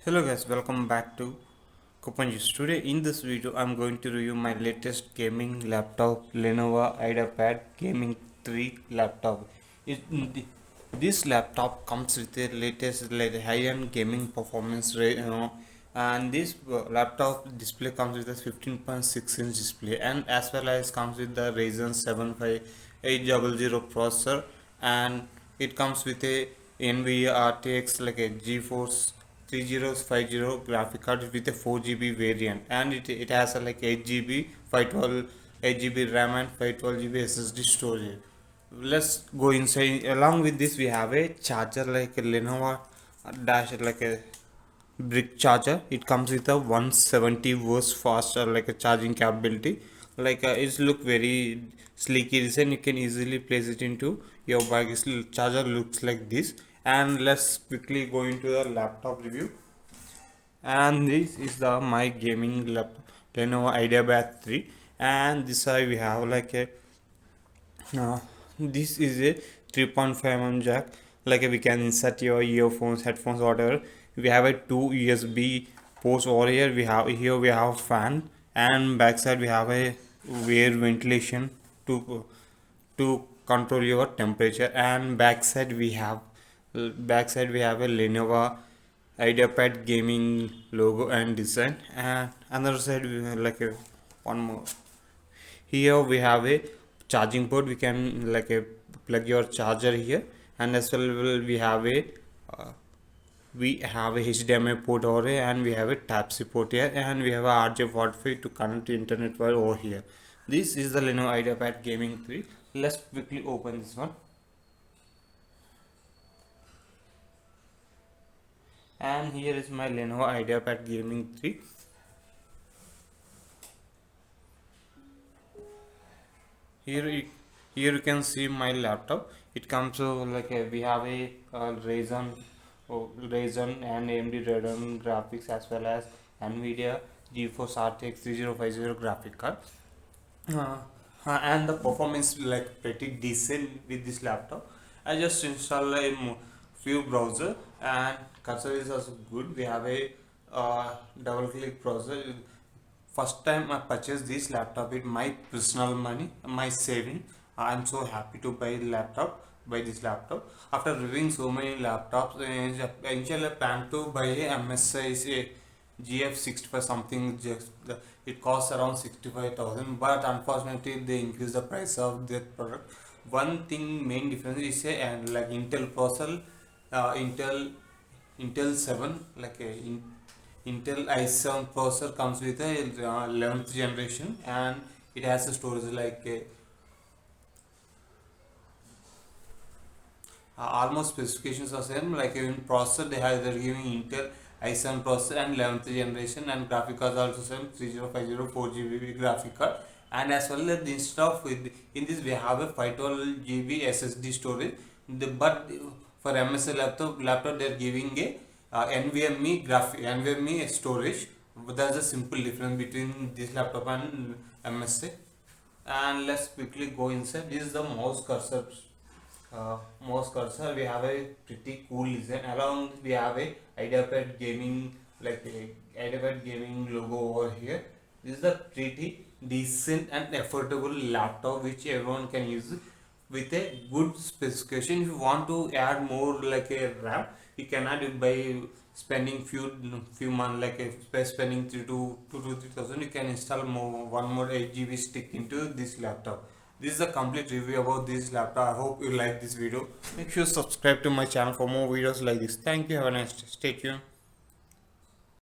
Hello guys, welcome back to Kupanjis. Today in this video I'm going to review my latest gaming laptop, Lenovo ideapad Gaming 3 laptop. This laptop comes with the latest high-end gaming performance and this laptop display comes with a 15.6-inch display, and as well as comes with the Ryzen 7 5800 processor, and it comes with a Nvidia RTX like a GeForce 3050 graphic card with a 4 GB variant, and it has a like 8 GB 512 8 GB RAM and 512 GB SSD storage. Let's go inside. Along with this we have a charger like a Lenovo dash like a brick charger. It comes with a 170 volts faster like a charging capability. It's look very sleeky design. You can easily place it into your bag. This charger looks like this. And let's quickly go into the laptop review. And this is the my gaming laptop, Lenovo IdeaPad 3. And this side we have like a this is a 3.5 mm jack. We can insert your earphones, headphones, whatever. We have a two USB ports over here. We have fan, and backside we have a air ventilation to control your temperature. And backside we have a Lenovo IdeaPad gaming logo and design. And another side we have like a one more. Here we have a charging port. We can plug your charger here, and as well uh, we have a HDMI port over here, and we have a Type C port here, and we have a RJ45 to connect to internet wire over here. This is the Lenovo IdeaPad Gaming 3. Let's quickly open this one. And here is my Lenovo IdeaPad Gaming 3. Here you can see my laptop. It comes we have a Ryzen and AMD Radeon graphics, as well as Nvidia GeForce RTX 3050 graphic card. uh, and the performance like pretty decent with this laptop. I just install a few browser, and cursor is also good. We have a double click browser. First time I purchased this laptop with my personal money, my saving. I'm so happy to buy this laptop. After reviewing so many laptops, initially I plan to buy a MSI GF65 something. It costs around 65,000, but unfortunately they increase the price of that product. One thing main difference is and like Intel processor, Intel 7 Intel i7 processor comes with a 11th generation, and it has a storage almost specifications are same. Like in processor they're giving Intel i7 processor and 11th generation, and graphic cards also same 3050 4 GB graphic card. And as well as instead of in this we have a 512 GB SSD storage. But for MSI laptop they're giving a NVMe storage. That's a simple difference between this laptop and MSI. And let's quickly go inside. This is the mouse cursor. We have a pretty cool design. Along we have a ideapad gaming ideapad gaming logo over here. This is a pretty decent and affordable laptop which everyone can use with a good specification. If you want to add more like a RAM, you can add it by spending few months, spending 3,000. You can install one more 8 GB stick into this laptop. This is a complete review about this laptop. I hope you like this video. Make sure to subscribe to my channel for more videos like this. Thank you. Have a nice day. Stay tuned.